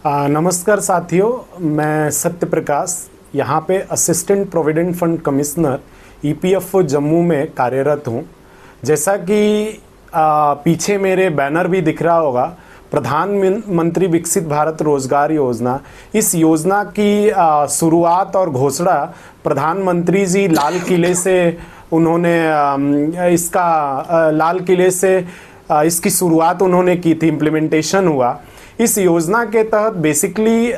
नमस्कार साथियों, मैं सत्य प्रकाश यहाँ पे assistant provident fund commissioner EPFO Jammu में कार्यरत हूँ। जैसा कि पीछे मेरे बैनर भी दिख रहा होगा, प्रधानमंत्री विकसित भारत रोजगार योजना। इस योजना की शुरुआत और घोषणा प्रधानमंत्री जी लाल किले से उन्होंने लाल किले से इसकी शुरुआत उन्होंने की थी, इम्प्लीमेंटेशन हुआ। इस योजना के तहत बेसिकली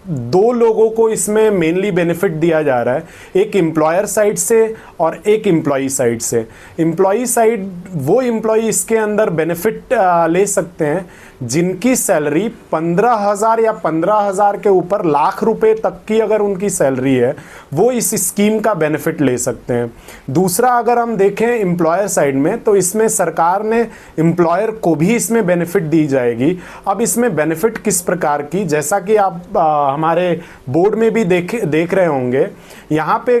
दो लोगों को इसमें मेनली बेनिफिट दिया जा रहा है, एक एम्प्लॉयर साइड से और एक एम्प्लॉई साइड से। एम्प्लॉई साइड वो एम्प्लॉई इसके अंदर बेनिफिट ले सकते हैं जिनकी सैलरी 15,000 या 15,000 के ऊपर लाख रुपए तक की अगर उनकी सैलरी है, वो इस स्कीम का बेनिफिट ले सकते हैं। दूसरा, अगर हम देखें एम्प्लॉयर साइड में, तो इसमें सरकार ने एम्प्लॉयर को भी इसमें बेनिफिट दी जाएगी। अब इसमें बेनिफिट किस प्रकार की, जैसा कि आप हमारे बोर्ड में भी देख रहे होंगे, यहाँ पे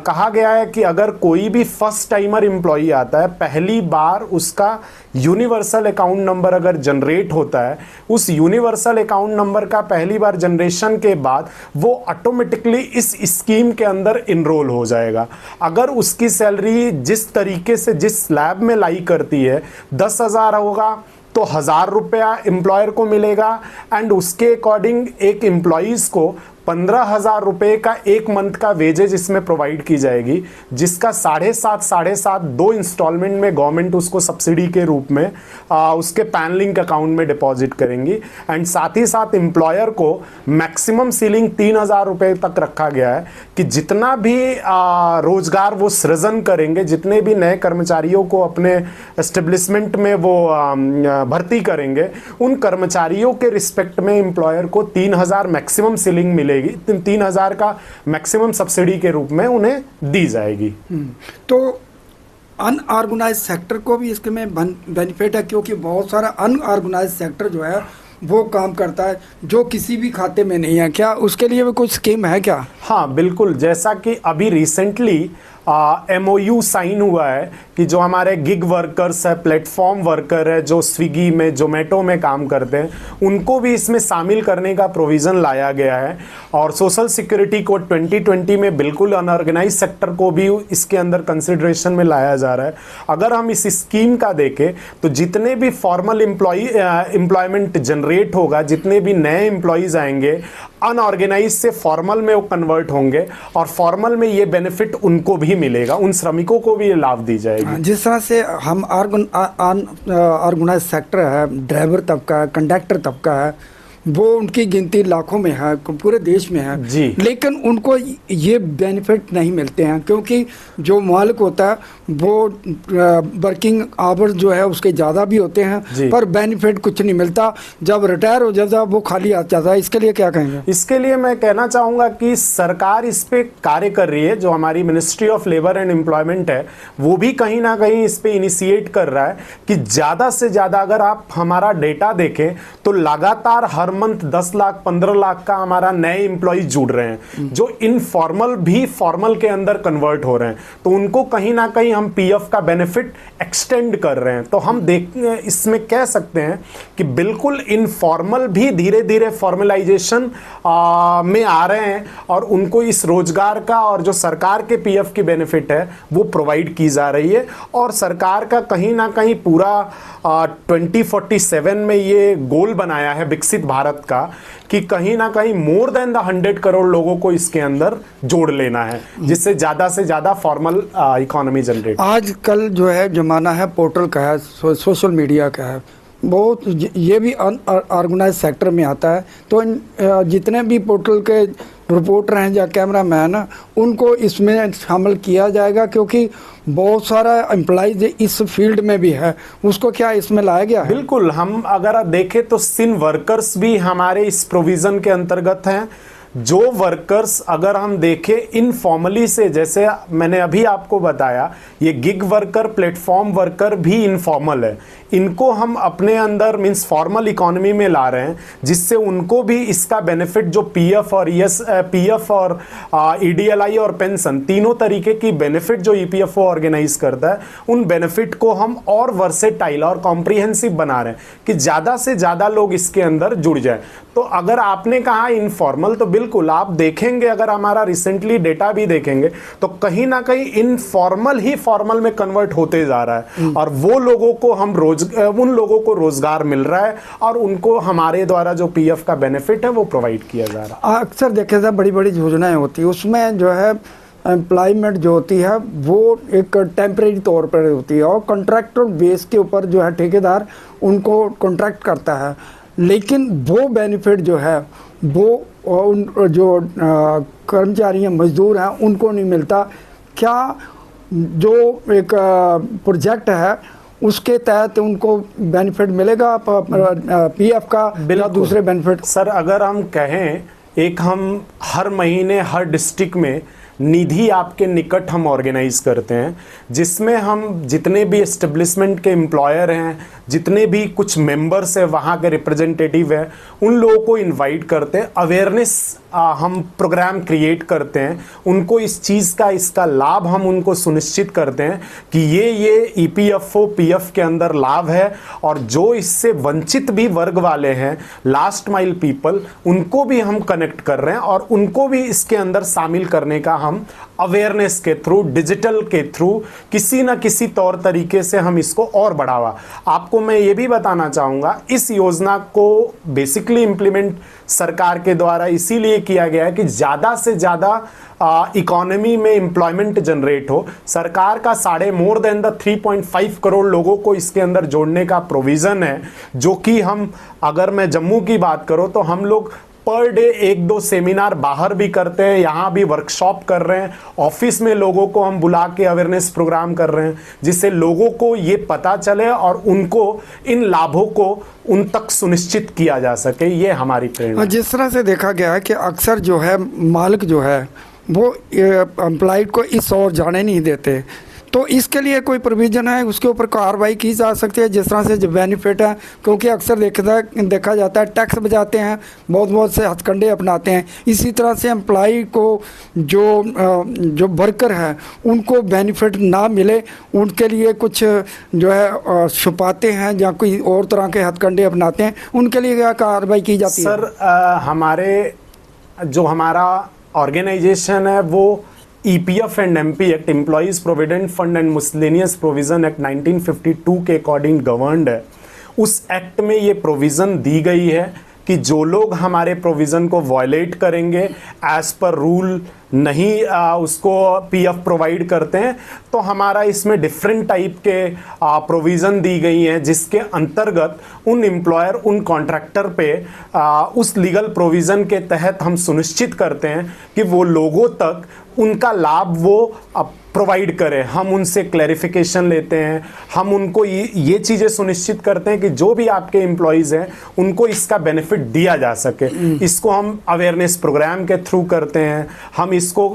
कहा गया है कि अगर कोई भी फर्स्ट टाइमर एम्प्लॉई आता है, पहली बार उसका यूनिवर्सल अकाउंट नंबर अगर जनरेट होता है, उस यूनिवर्सल अकाउंट नंबर का पहली बार जनरेशन के बाद वो ऑटोमेटिकली इस स्कीम के अंदर इनरोल हो जाएगा। अगर उसकी सैलरी जिस तरीके से जिस स्लैब में लाई करती है, 10,000 होगा तो 1,000 रुपया एम्प्लॉयर को मिलेगा, एंड उसके अकॉर्डिंग एक एम्प्लॉइज को 15,000 रुपये का एक मंथ का वेजेज इसमें प्रोवाइड की जाएगी, जिसका 7.5 दो इंस्टॉलमेंट में गवर्नमेंट उसको सब्सिडी के रूप में उसके पैन लिंक अकाउंट में डिपॉजिट करेंगी। एंड साथ ही साथ एम्प्लॉयर को मैक्सिमम सीलिंग 3,000 रुपये तक रखा गया है कि जितना भी रोजगार वो सृजन करेंगे, जितने भी नए कर्मचारियों को अपने एस्टेब्लिशमेंट में वो भर्ती करेंगे, उन कर्मचारियों के रिस्पेक्ट में एम्प्लॉयर को 3,000 मैक्सिमम सीलिंग मिलेगी। 3,000 का मैक्सिमम सब्सिडी के रूप में उन्हें दी जाएगी। तो अनऑर्गेनाइज सेक्टर को भी इसके में बेनिफिट है, क्योंकि बहुत सारा अनऑर्गेनाइज सेक्टर जो है वो काम करता है जो किसी भी खाते में नहीं है। क्या उसके लिए भी कुछ स्कीम है क्या? हाँ बिल्कुल, जैसा कि अभी रिसेंटली MOU साइन हुआ है कि जो हमारे गिग वर्कर्स है, प्लेटफॉर्म वर्कर है, जो स्विगी में, जोमेटो में काम करते हैं, उनको भी इसमें शामिल करने का प्रोविज़न लाया गया है। और सोशल सिक्योरिटी कोड 2020 में बिल्कुल अनऑर्गेनाइज सेक्टर को भी इसके अंदर कंसिडरेशन में लाया जा रहा है। अगर हम इस स्कीम का देखें तो जितने भी फॉर्मल एम्प्लॉयमेंट जनरेट होगा, जितने भी नए एम्प्लॉयज़ आएंगे, अनऑर्गेनाइज से फॉर्मल में वो कन्वर्ट होंगे और फॉर्मल में ये बेनिफिट उनको भी मिलेगा, उन श्रमिकों को भी ये लाभ दी जाएगी। जिस तरह से हम ऑर्गेनाइज सेक्टर है, ड्राइवर तबका है, कंडक्टर तबका है, वो उनकी गिनती लाखों में है, पूरे देश में है जी। लेकिन उनको ये बेनिफिट नहीं मिलते हैं, क्योंकि जो मालिक होता है वो वर्किंग आवर्स जो है उसके ज़्यादा भी होते हैं, पर बेनिफिट कुछ नहीं मिलता। जब रिटायर हो जाता है वो खाली आ जाता है। इसके लिए क्या कहेंगे? इसके लिए मैं कहना चाहूँगा कि सरकार इस पे कार्य कर रही है। जो हमारी ministry of labour and employment है, वो भी कहीं ना कहीं इस पे इनिशिएट कर रहा है कि ज़्यादा से ज़्यादा, अगर आप हमारा डेटा देखें तो लगातार हर मंथ 10 लाख 15 लाख का हमारा नए एम्प्लॉय जुड़ रहे हैं, जो इनफॉर्मल भी फॉर्मल के अंदर कन्वर्ट हो रहे हैं। तो उनको कहीं ना कहीं हम पीएफ का बेनिफिट एक्सटेंड कर रहे हैं। तो हम इसमें कह सकते हैं कि बिल्कुल इनफॉर्मल भी धीरे धीरे फॉर्मलाइजेशन में आ रहे हैं और उनको इस रोजगार का और जो सरकार के पीएफ की बेनिफिट है वो प्रोवाइड की जा रही है। और सरकार का कहीं ना कहीं पूरा 2047 में ये गोल बनाया है विकसित भारत का कि कहीं ना कहीं मोर देन 100 करोड़ लोगों को इसके अंदर जोड़ लेना है, जिससे ज़्यादा से ज़्यादा फॉर्मल इकोनॉमी जनरेट। आजकल जो है ज़माना है पोर्टल का है, सोशल मीडिया का है, बहुत ये भी ऑर्गेनाइज सेक्टर में आता है। तो जितने भी पोर्टल के रिपोर्टर हैं या कैमरा मैन, उनको इसमें शामिल किया जाएगा, क्योंकि बहुत सारा एम्प्लॉइज इस फील्ड में भी है। उसको क्या इसमें लाया गया है? बिल्कुल, हम अगर देखें तो सिन वर्कर्स भी हमारे इस प्रोविज़न के अंतर्गत हैं। जो वर्कर्स अगर हम देखें इनफॉर्मली से, जैसे मैंने अभी आपको बताया, ये गिग वर्कर, प्लेटफॉर्म वर्कर भी इनफॉर्मल है, इनको हम अपने अंदर मींस फॉर्मल इकोनॉमी में ला रहे हैं, जिससे उनको भी इसका बेनिफिट जो पीएफ और ईडीएलआई और पेंशन तीनों तरीके की बेनिफिट जो ईपीएफओ ऑर्गेनाइज करता है, उन बेनिफिट को हम और वर्सेटाइल और कॉम्प्रिहेंसिव बना रहे हैं कि ज़्यादा से ज़्यादा लोग इसके अंदर जुड़ जाए। तो अगर आपने कहा इनफॉर्मल, तो बिल्कुल आप देखेंगे, अगर हमारा रिसेंटली डेटा भी देखेंगे तो कहीं ना कहीं इनफॉर्मल ही फॉर्मल में कन्वर्ट होते जा रहा है, और वो लोगों को हम उन लोगों को रोजगार मिल रहा है और उनको हमारे द्वारा जो पीएफ का बेनिफिट है वो प्रोवाइड किया जा रहा है। अक्सर देखा जाए बड़ी बड़ी योजनाएं होती है, उसमें जो है एम्प्लॉयमेंट जो होती है वो एक टेम्परेरी तौर पर होती है और कॉन्ट्रैक्टर बेस के ऊपर जो है ठेकेदार उनको कॉन्ट्रैक्ट करता है, लेकिन वो बेनिफिट जो है वो उन जो कर्मचारी हैं, मजदूर हैं, उनको नहीं मिलता। क्या जो एक प्रोजेक्ट है उसके तहत उनको बेनिफिट मिलेगा पीएफ का या दूसरे बेनिफिट? सर, अगर हम कहें, एक हम हर महीने हर डिस्ट्रिक्ट में निधि आपके निकट हम ऑर्गेनाइज करते हैं, जिसमें हम जितने भी एस्टेब्लिशमेंट के एम्प्लॉयर हैं, जितने भी कुछ मेंबर्स हैं, वहाँ के रिप्रेजेंटेटिव हैं, उन लोगों को इनवाइट करते हैं, अवेयरनेस हम प्रोग्राम क्रिएट करते हैं, उनको इस चीज़ का, इसका लाभ हम उनको सुनिश्चित करते हैं कि ये ईपीएफओ पीएफ के अंदर लाभ है, और जो इससे वंचित भी वर्ग वाले हैं, लास्ट माइल पीपल, उनको भी हम कनेक्ट कर रहे हैं और उनको भी इसके अंदर शामिल करने का हम अवेयरनेस के थ्रू, डिजिटल के थ्रू, किसी ना किसी तौर तरीके से हम इसको और बढ़ावा। आपको मैं ये भी बताना चाहूँगा, इस योजना को बेसिकली इम्प्लीमेंट सरकार के द्वारा इसीलिए किया गया है कि ज़्यादा से ज़्यादा इकोनॉमी में एम्प्लॉयमेंट जनरेट हो। सरकार का मोर देन द 3.5 करोड़ लोगों को इसके अंदर जोड़ने का प्रोविज़न है, जो कि हम, अगर मैं जम्मू की बात करूँ तो हम लोग पर डे 1-2 सेमिनार बाहर भी करते हैं, यहाँ भी वर्कशॉप कर रहे हैं, ऑफिस में लोगों को हम बुला के अवेयरनेस प्रोग्राम कर रहे हैं, जिससे लोगों को ये पता चले और उनको इन लाभों को उन तक सुनिश्चित किया जा सके। ये हमारी प्रेरणा। जिस तरह से देखा गया है कि अक्सर जो है मालिक जो है वो एम्प्लॉयड को इस ओर जाने नहीं देते, तो इसके लिए कोई प्रोविज़न है, उसके ऊपर कार्रवाई की जा सकती है जिस तरह से जो बेनिफिट है? क्योंकि अक्सर देखा जाता है टैक्स बचाते हैं, बहुत से हथकंडे अपनाते हैं, इसी तरह से एम्प्लॉय को जो वर्कर है उनको बेनिफिट ना मिले, उनके लिए कुछ जो है छुपाते हैं या कोई और तरह के हथकंडे अपनाते हैं, उनके लिए क्या कार्रवाई की जाती है? सर, हमारा ऑर्गेनाइजेशन है वो EPF and MP act, employees provident fund and miscellaneous provision act 1952 के अकॉर्डिंग गवर्नड है। उस एक्ट में ये प्रोविज़न दी गई है कि जो लोग हमारे प्रोविज़न को वायलेट करेंगे, एज पर रूल नहीं उसको पीएफ प्रोवाइड करते हैं, तो हमारा इसमें डिफरेंट टाइप के प्रोविज़न दी गई हैं, जिसके अंतर्गत उन एम्प्लॉयर, उन कॉन्ट्रैक्टर पे उस लीगल प्रोविज़न के तहत हम सुनिश्चित करते हैं कि वो लोगों तक उनका लाभ वो प्रोवाइड करें। हम उनसे क्लैरिफिकेशन लेते हैं, हम उनको ये चीज़ें सुनिश्चित करते हैं कि जो भी आपके एम्प्लॉयज़ हैं उनको इसका बेनिफिट दिया जा सके। इसको हम अवेयरनेस प्रोग्राम के थ्रू करते हैं, हम इसको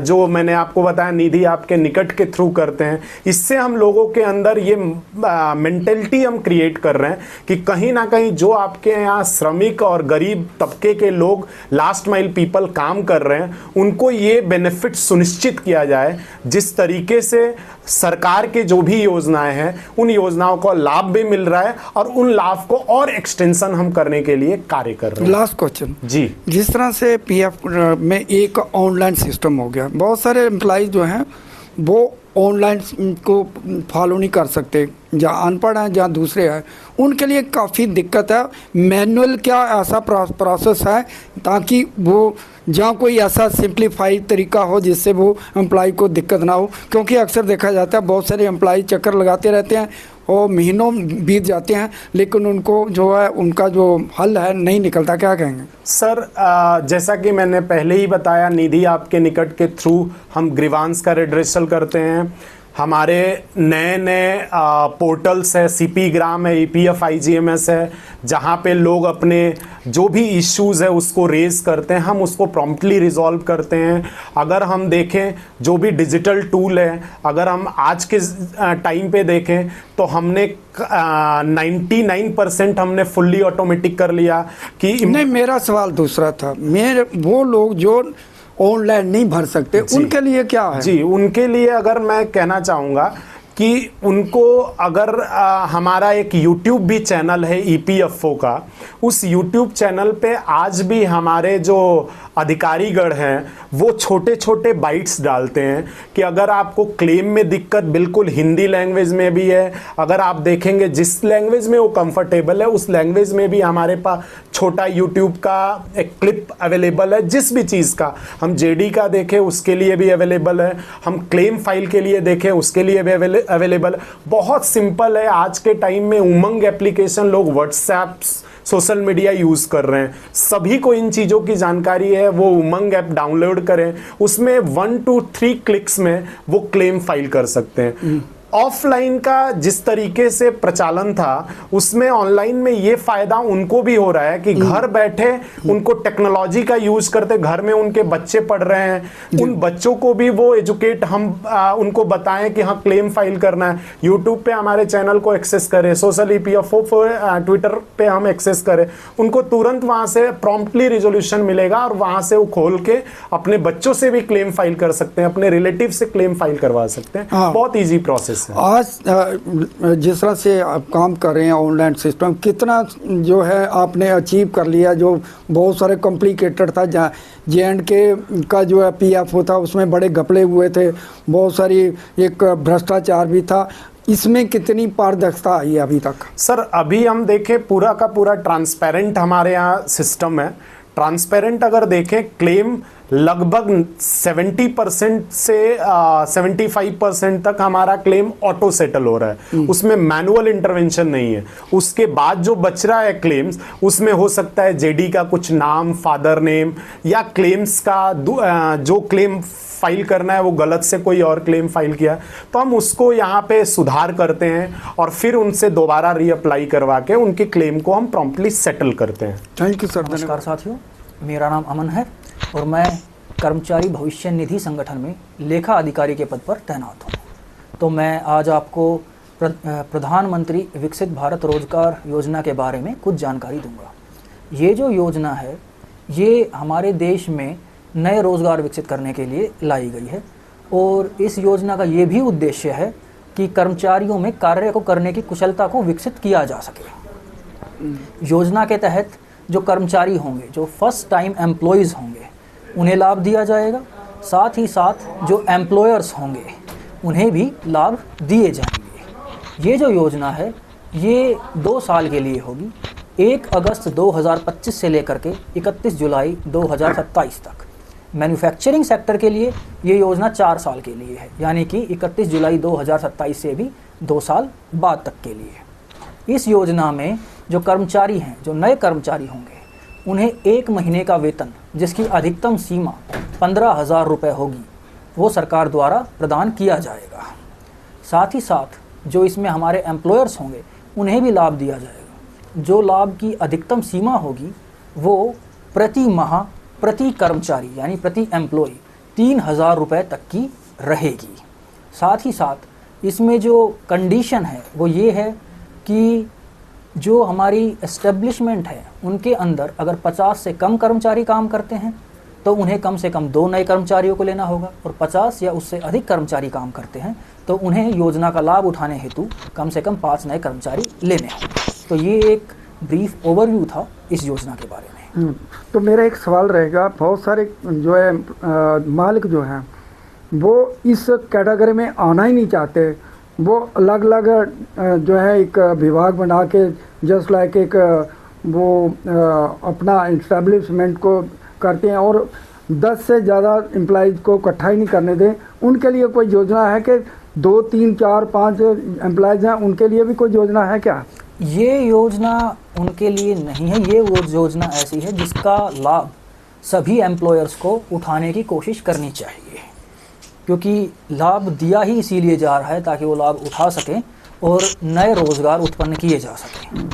जो मैंने आपको बताया निधि आपके निकट के थ्रू करते हैं। इससे हम लोगों के अंदर ये मेंटेलिटी हम क्रिएट कर रहे हैं कि कहीं ना कहीं जो आपके यहाँ श्रमिक और गरीब तबके के लोग, लास्ट माइल पीपल काम कर रहे हैं, उनको ये बेनिफिट सुनिश्चित किया जाए। जिस तरीके से सरकार के जो भी योजनाएं हैं, उन योजनाओं का लाभ भी मिल रहा है और उन लाभ को और एक्सटेंशन हम करने के लिए कार्य कर रहे हैं। लास्ट क्वेश्चन जी, जिस तरह से पीएफ में एक ऑनलाइन सिस्टम हो गया, बहुत सारे एम्प्लॉयज जो हैं वो ऑनलाइन को फॉलो नहीं कर सकते, जहाँ अनपढ़ हैं जहाँ दूसरे हैं, उनके लिए काफ़ी दिक्कत है। मैनुअल क्या ऐसा प्रोसेस है ताकि वो जहाँ कोई ऐसा सिंप्लीफाइड तरीका हो जिससे वो एम्प्लॉय को दिक्कत ना हो? क्योंकि अक्सर देखा जाता है बहुत सारे एम्प्लॉय चक्कर लगाते रहते हैं और महीनों बीत जाते हैं, लेकिन उनको जो है उनका जो हल है नहीं निकलता। क्या कहेंगे? सर, जैसा कि मैंने पहले ही बताया, निधि आपके निकट के थ्रू हम ग्रीवांस का रिड्रेसल करते हैं। हमारे नए पोर्टल्स है, सीपी ग्राम है, ईपीएफ IGMS है, जहाँ पे लोग अपने जो भी इश्यूज है उसको रेज करते हैं, हम उसको प्रॉम्प्टली रिजॉल्व करते हैं। अगर हम देखें जो भी डिजिटल टूल है, अगर हम आज के टाइम पे देखें तो हमने 99% हमने फुल्ली ऑटोमेटिक कर लिया कि नहीं, मेरा सवाल दूसरा था। मेरे वो लोग जो ऑनलाइन नहीं भर सकते उनके लिए क्या है? जी, उनके लिए अगर मैं कहना चाहूँगा कि उनको अगर हमारा एक YouTube भी चैनल है EPFO का, उस YouTube चैनल पे आज भी हमारे जो अधिकारीगण हैं वो छोटे छोटे बाइट्स डालते हैं कि अगर आपको क्लेम में दिक्कत बिल्कुल हिंदी लैंग्वेज में भी है, अगर आप देखेंगे जिस लैंग्वेज में वो कंफर्टेबल है उस लैंग्वेज में भी हमारे पास छोटा YouTube का एक क्लिप अवेलेबल है। जिस भी चीज़ का हम JD का देखें उसके लिए भी अवेलेबल है, हम क्लेम फाइल के लिए देखें उसके लिए भी अवेलेबल। बहुत सिंपल है। आज के टाइम में उमंग एप्लीकेशन लोग व्हाट्सएप सोशल मीडिया यूज कर रहे हैं, सभी को इन चीज़ों की जानकारी है। वो उमंग ऐप डाउनलोड करें, उसमें 1 to 3 क्लिक्स में वो क्लेम फाइल कर सकते हैं। ऑफलाइन का जिस तरीके से प्रचालन था उसमें ऑनलाइन में ये फायदा उनको भी हो रहा है कि घर बैठे उनको टेक्नोलॉजी का यूज करते, घर में उनके बच्चे पढ़ रहे हैं, उन बच्चों को भी वो एजुकेट हम उनको बताएं कि हाँ क्लेम फाइल करना है। यूट्यूब पे हमारे चैनल को एक्सेस करें, सोशल EPFO ट्विटर पे हम एक्सेस करें, उनको तुरंत वहां से प्रॉम्प्टली रिजोल्यूशन मिलेगा और वहां से वो खोल के अपने बच्चों से भी क्लेम फाइल कर सकते हैं, अपने रिलेटिव से क्लेम फाइल करवा सकते हैं। बहुत ईजी प्रोसेस। आज जिस तरह से आप काम कर रहे हैं ऑनलाइन सिस्टम, कितना जो है आपने अचीव कर लिया। जो बहुत सारे कॉम्प्लिकेटेड था, जहाँ J&K का जो है PFO था उसमें बड़े घपले हुए थे, बहुत सारी एक भ्रष्टाचार भी था, इसमें कितनी पारदर्शिता आई है अभी तक? सर अभी हम देखें पूरा का पूरा ट्रांसपेरेंट हमारे यहाँ सिस्टम है। ट्रांसपेरेंट अगर देखें क्लेम लगभग 70% से 75% तक हमारा क्लेम ऑटो सेटल हो रहा है, उसमें मैनुअल इंटरवेंशन नहीं है। उसके बाद जो बच रहा है क्लेम्स, उसमें हो सकता है JD का कुछ नाम, फादर नेम, या क्लेम्स का जो क्लेम फाइल करना है वो गलत से कोई और क्लेम फाइल किया, तो हम उसको यहाँ पे सुधार करते हैं और फिर उनसे दोबारा रीअप्लाई करवा के उनकी क्लेम को हम प्रॉम्प्टली सेटल करते हैं। Thank you sir. नमस्कार साथियों, मेरा नाम अमन है और मैं कर्मचारी भविष्य निधि संगठन में लेखा अधिकारी के पद पर तैनात हूँ। तो मैं आज आपको प्रधानमंत्री विकसित भारत रोजगार योजना के बारे में कुछ जानकारी दूंगा। ये जो योजना है ये हमारे देश में नए रोज़गार विकसित करने के लिए लाई गई है और इस योजना का ये भी उद्देश्य है कि कर्मचारियों में कार्य को करने की कुशलता को विकसित किया जा सके। योजना के तहत जो कर्मचारी होंगे, जो फर्स्ट टाइम एम्प्लॉयज़ होंगे, उन्हें लाभ दिया जाएगा। साथ ही साथ जो एम्प्लॉयर्स होंगे उन्हें भी लाभ दिए जाएंगे। ये जो योजना है ये 2 साल के लिए होगी, 1 अगस्त 2025 से लेकर के 31 जुलाई 2027 तक। मैन्युफैक्चरिंग सेक्टर के लिए ये योजना 4 साल के लिए है, यानी कि 31 जुलाई 2027 से भी 2 साल बाद तक के लिए। इस योजना में जो कर्मचारी हैं, जो नए कर्मचारी होंगे, उन्हें 1 महीने का वेतन जिसकी अधिकतम सीमा 15,000 रुपये होगी वो सरकार द्वारा प्रदान किया जाएगा। साथ ही साथ जो इसमें हमारे एम्प्लॉयर्स होंगे उन्हें भी लाभ दिया जाएगा। जो लाभ की अधिकतम सीमा होगी वो प्रति माह प्रति कर्मचारी यानी प्रति एम्प्लॉय 3,000 रुपये तक की रहेगी। साथ ही साथ इसमें जो कंडीशन है वो ये है कि जो हमारी एस्टेब्लिशमेंट है उनके अंदर अगर 50 से कम कर्मचारी काम करते हैं तो उन्हें कम से कम 2 नए कर्मचारियों को लेना होगा, और 50 या उससे अधिक कर्मचारी काम करते हैं तो उन्हें योजना का लाभ उठाने हेतु कम से कम 5 नए कर्मचारी लेने होंगे। तो ये एक ब्रीफ ओवरव्यू था इस योजना के बारे में। तो मेरा एक सवाल रहेगा, बहुत सारे जो है मालिक जो हैं वो इस कैटेगरी में आना ही नहीं चाहते, वो अलग अलग जो है एक विभाग बना के जस्ट लाइक एक वो अपना इस्टेब्लिशमेंट को करते हैं और 10 से ज़्यादा एम्प्लॉइज़ को इकट्ठा ही नहीं करने दें। उनके लिए कोई योजना है कि 2, 3, 4, 5 एम्प्लॉइज़ हैं, उनके लिए भी कोई योजना है क्या? ये योजना उनके लिए नहीं है, ये वो योजना ऐसी है जिसका लाभ सभी एम्प्लॉयर्स को उठाने की कोशिश करनी चाहिए, क्योंकि लाभ दिया ही इसीलिए जा रहा है ताकि वो लाभ उठा सकें और नए रोज़गार उत्पन्न किए जा सकें।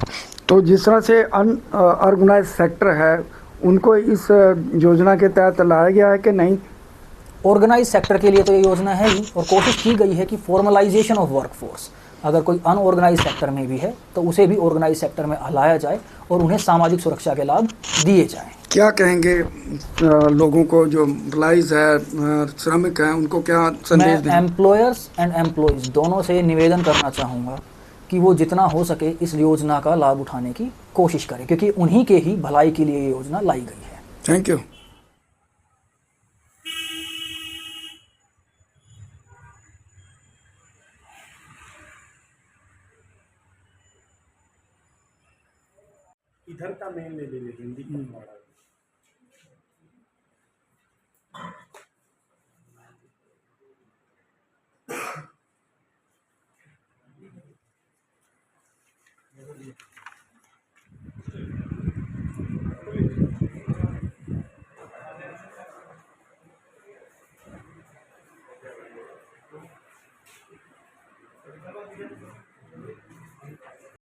तो जिस तरह से अनऑर्गेनाइज सेक्टर है उनको इस योजना के तहत लाया गया है कि नहीं? ऑर्गेनाइज सेक्टर के लिए तो ये योजना है ही, और कोशिश की गई है कि फॉर्मलाइजेशन ऑफ वर्कफोर्स, अगर कोई अनऑर्गेनाइज सेक्टर में भी है तो उसे भी ऑर्गेनाइज सेक्टर में लाया जाए और उन्हें सामाजिक सुरक्षा के लाभ दिए जाएं। क्या कहेंगे लोगों को जो एम्प्लॉइज है, श्रमिक हैं, उनको क्या संदेश दें? मैं एम्प्लॉयर्स एंड एम्प्लॉयज़ दोनों से निवेदन करना चाहूँगा कि वो जितना हो सके इस योजना का लाभ उठाने की कोशिश करें, क्योंकि उन्हीं के ही भलाई के लिए ये योजना लाई गई है। Thank you. इधर का मेन ले ले हिंदी का